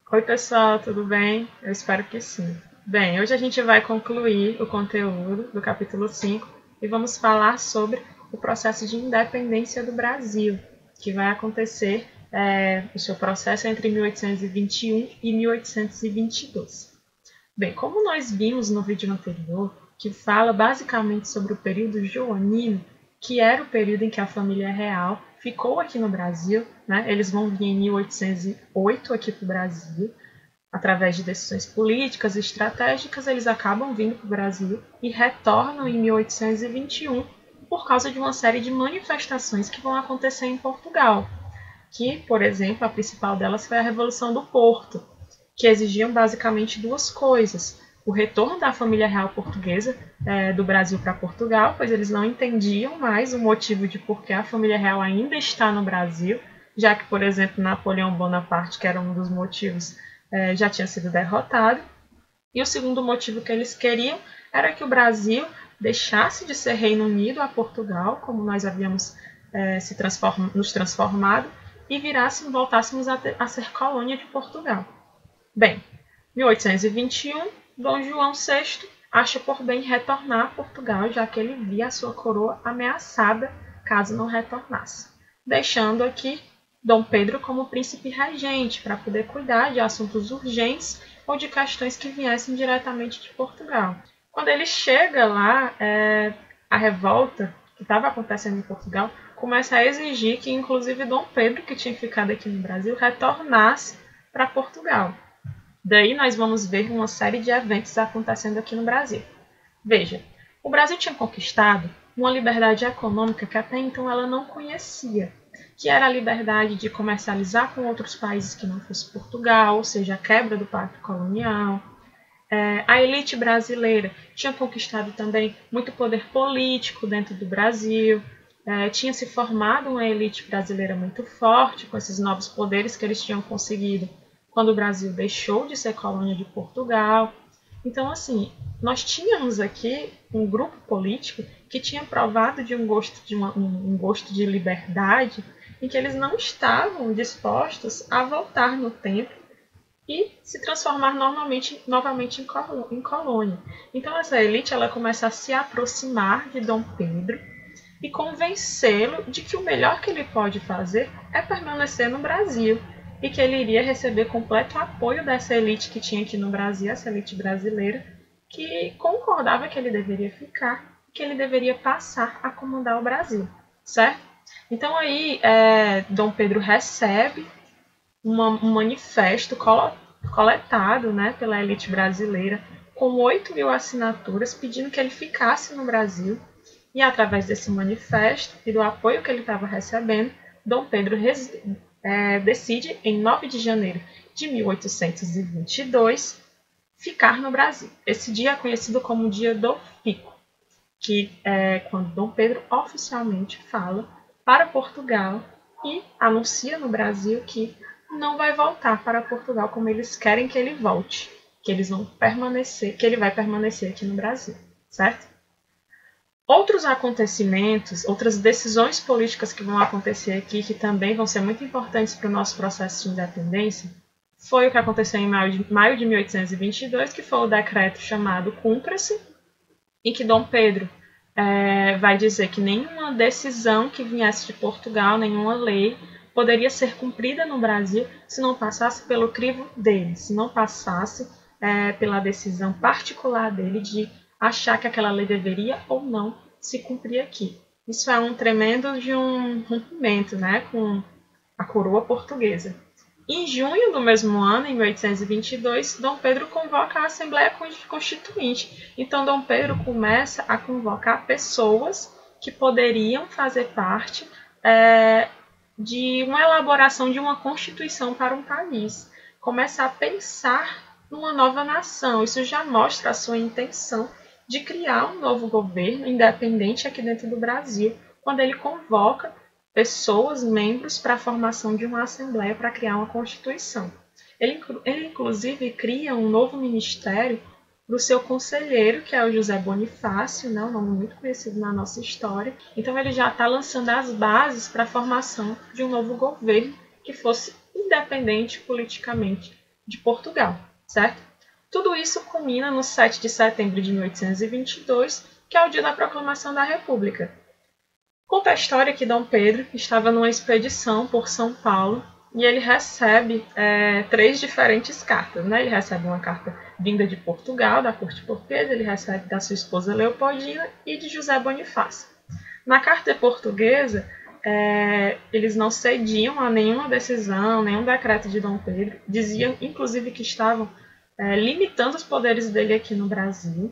Oi, pessoal, tudo bem? Eu espero que sim. Bem, hoje a gente vai concluir o conteúdo do capítulo 5 e vamos falar sobre o processo de independência do Brasil, que vai acontecer, o seu processo entre 1821 e 1822. Bem, como nós vimos no vídeo anterior, que fala basicamente sobre o período joanino, que era o período em que a família real ficou aqui no Brasil, né? Eles vão vir em 1808 aqui para o Brasil, através de decisões políticas e estratégicas, eles acabam vindo para o Brasil e retornam em 1821 por causa de uma série de manifestações que vão acontecer em Portugal, que, por exemplo, a principal delas foi a Revolução do Porto, que exigiam basicamente duas coisas: o retorno da família real portuguesa do Brasil para Portugal, pois eles não entendiam mais o motivo de por que a família real ainda está no Brasil, já que, por exemplo, Napoleão Bonaparte, que era um dos motivos, já tinha sido derrotado. E o segundo motivo que eles queriam era que o Brasil deixasse de ser Reino Unido a Portugal, como nós havíamos nos transformado, e voltássemos a ser colônia de Portugal. Bem, 1821, Dom João VI acha por bem retornar a Portugal, já que ele via a sua coroa ameaçada caso não retornasse, deixando aqui Dom Pedro como príncipe regente para poder cuidar de assuntos urgentes ou de questões que viessem diretamente de Portugal. Quando ele chega lá, a revolta que estava acontecendo em Portugal começa a exigir que, inclusive, Dom Pedro, que tinha ficado aqui no Brasil, retornasse para Portugal. Daí nós vamos ver uma série de eventos acontecendo aqui no Brasil. Veja, o Brasil tinha conquistado uma liberdade econômica que até então ela não conhecia, que era a liberdade de comercializar com outros países que não fosse Portugal, ou seja, a quebra do pacto colonial. A elite brasileira tinha conquistado também muito poder político dentro do Brasil, tinha se formado uma elite brasileira muito forte com esses novos poderes que eles tinham conseguido quando o Brasil deixou de ser colônia de Portugal. Então, assim, nós tínhamos aqui um grupo político que tinha provado de um gosto de liberdade, em que eles não estavam dispostos a voltar no tempo e se transformar novamente em colônia. Então, essa elite ela começa a se aproximar de Dom Pedro e convencê-lo de que o melhor que ele pode fazer é permanecer no Brasil e que ele iria receber completo apoio dessa elite que tinha aqui no Brasil, essa elite brasileira, que concordava que ele deveria ficar e que ele deveria passar a comandar o Brasil, certo? Então aí Dom Pedro recebe um manifesto coletado, né, pela elite brasileira com 8.000 assinaturas pedindo que ele ficasse no Brasil. E através desse manifesto e do apoio que ele estava recebendo, Dom Pedro decide, em 9 de janeiro de 1822, ficar no Brasil. Esse dia é conhecido como Dia do Fico, que é quando Dom Pedro oficialmente fala para Portugal e anuncia no Brasil que não vai voltar para Portugal como eles querem que ele volte, que ele vai permanecer aqui no Brasil, certo? Outros acontecimentos, outras decisões políticas que vão acontecer aqui, que também vão ser muito importantes para o nosso processo de independência, foi o que aconteceu em maio de 1822, que foi o decreto chamado Cumpra-se, em que Dom Pedro vai dizer que nenhuma decisão que viesse de Portugal, nenhuma lei, poderia ser cumprida no Brasil se não passasse pelo crivo dele, se não passasse pela decisão particular dele de achar que aquela lei deveria ou não se cumprir aqui. Isso é um tremendo de um rompimento, né, com a coroa portuguesa. Em junho do mesmo ano, em 1822, Dom Pedro convoca a Assembleia Constituinte. Então, Dom Pedro começa a convocar pessoas que poderiam fazer parte de uma elaboração de uma Constituição para um país. Começa a pensar numa nova nação. Isso já mostra a sua intenção de criar um novo governo independente aqui dentro do Brasil, quando ele convoca pessoas, membros, para a formação de uma Assembleia para criar uma Constituição. Ele inclusive, cria um novo ministério para o seu conselheiro, que é o José Bonifácio, né, um nome muito conhecido na nossa história. Então, ele já está lançando as bases para a formação de um novo governo que fosse independente politicamente de Portugal, certo? Tudo isso culmina no 7 de setembro de 1822, que é o dia da proclamação da República. Conta a história que Dom Pedro estava numa expedição por São Paulo e ele recebe 3 diferentes cartas. Né? Ele recebe uma carta vinda de Portugal, da corte portuguesa, ele recebe da sua esposa Leopoldina e de José Bonifácio. Na carta portuguesa, eles não cediam a nenhuma decisão, nenhum decreto de Dom Pedro. Diziam, inclusive, que estavam limitando os poderes dele aqui no Brasil.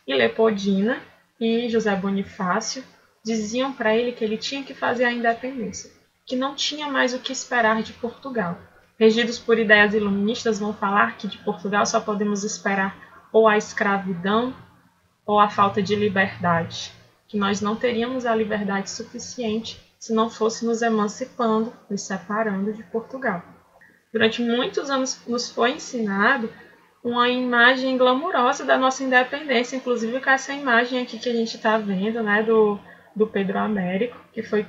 E Leopoldina e José Bonifácio diziam para ele que ele tinha que fazer a independência, que não tinha mais o que esperar de Portugal. Regidos por ideias iluministas, vão falar que de Portugal só podemos esperar ou a escravidão ou a falta de liberdade, que nós não teríamos a liberdade suficiente se não fôssemos emancipando, nos separando de Portugal. Durante muitos anos nos foi ensinado uma imagem glamurosa da nossa independência, inclusive com essa imagem aqui que a gente está vendo, né, do Pedro Américo, que foi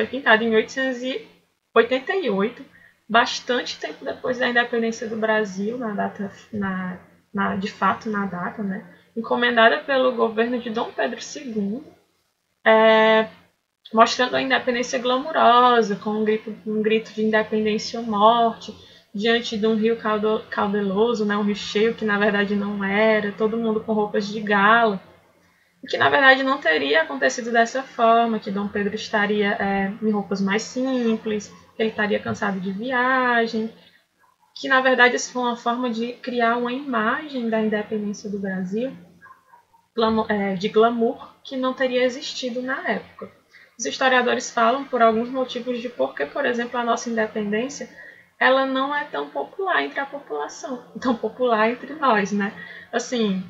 pintado em 1888, bastante tempo depois da independência do Brasil, de fato na data, né, encomendada pelo governo de Dom Pedro II, mostrando a independência glamurosa, com um grito de independência ou morte, diante de um rio caudaloso, né, um rio cheio que na verdade não era, todo mundo com roupas de gala, e que na verdade não teria acontecido dessa forma, que Dom Pedro estaria em roupas mais simples, que ele estaria cansado de viagem, que na verdade isso foi uma forma de criar uma imagem da independência do Brasil, de glamour, que não teria existido na época. Os historiadores falam por alguns motivos de por que, por exemplo, a nossa independência ela não é tão popular entre a população, tão popular entre nós, né? Assim,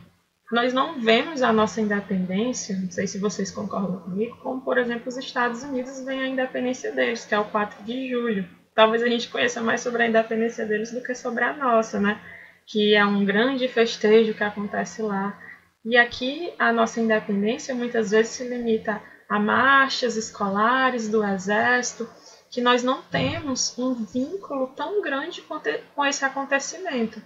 nós não vemos a nossa independência, não sei se vocês concordam comigo, como, por exemplo, os Estados Unidos veem a independência deles, que é o 4 de julho. Talvez a gente conheça mais sobre a independência deles do que sobre a nossa, né? Que é um grande festejo que acontece lá. E aqui a nossa independência muitas vezes se limita a marchas escolares do exército, que nós não temos um vínculo tão grande com esse acontecimento.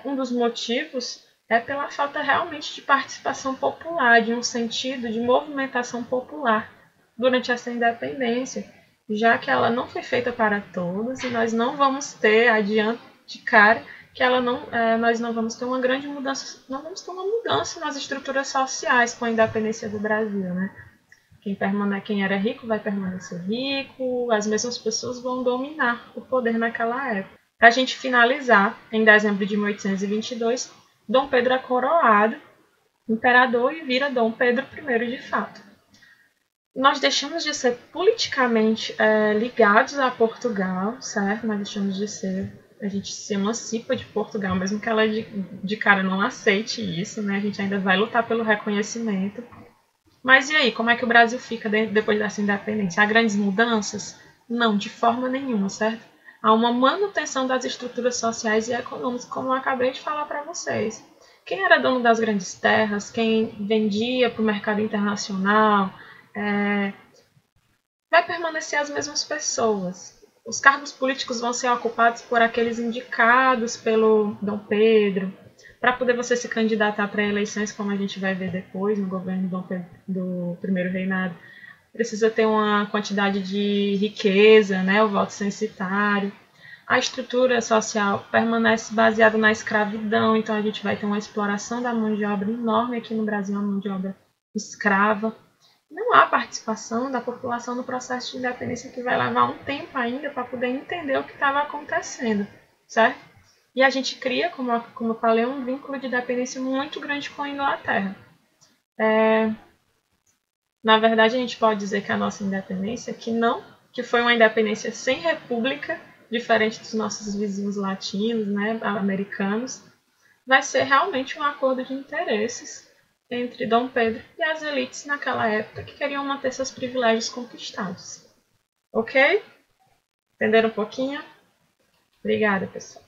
Um dos motivos é pela falta realmente de participação popular, de um sentido de movimentação popular durante essa independência, já que ela não foi feita para todos e nós não vamos ter adiante de cara que nós não vamos ter uma grande mudança, não vamos ter uma mudança nas estruturas sociais com a independência do Brasil, né? Quem era rico vai permanecer rico, as mesmas pessoas vão dominar o poder naquela época. Para a gente finalizar, em dezembro de 1822, Dom Pedro é coroado imperador e vira Dom Pedro I de fato. Nós deixamos de ser politicamente ligados a Portugal, certo? Nós deixamos de ser, a gente se emancipa de Portugal, mesmo que ela de cara não aceite isso, né? A gente ainda vai lutar pelo reconhecimento. Mas e aí, como é que o Brasil fica depois dessa independência? Há grandes mudanças? Não, de forma nenhuma, certo? Há uma manutenção das estruturas sociais e econômicas, como eu acabei de falar para vocês. Quem era dono das grandes terras, quem vendia para o mercado internacional, vai permanecer as mesmas pessoas. Os cargos políticos vão ser ocupados por aqueles indicados pelo Dom Pedro, para poder você se candidatar para eleições, como a gente vai ver depois no governo do primeiro reinado, precisa ter uma quantidade de riqueza, né, o voto censitário. A estrutura social permanece baseada na escravidão, então a gente vai ter uma exploração da mão de obra enorme aqui no Brasil, uma mão de obra escrava. Não há participação da população no processo de independência, que vai levar um tempo ainda para poder entender o que estava acontecendo, certo? E a gente cria, como eu falei, um vínculo de dependência muito grande com a Inglaterra. Na verdade, a gente pode dizer que a nossa independência, que foi uma independência sem república, diferente dos nossos vizinhos latinos, né, americanos, vai ser realmente um acordo de interesses entre Dom Pedro e as elites naquela época que queriam manter seus privilégios conquistados. Ok? Entenderam um pouquinho? Obrigada, pessoal.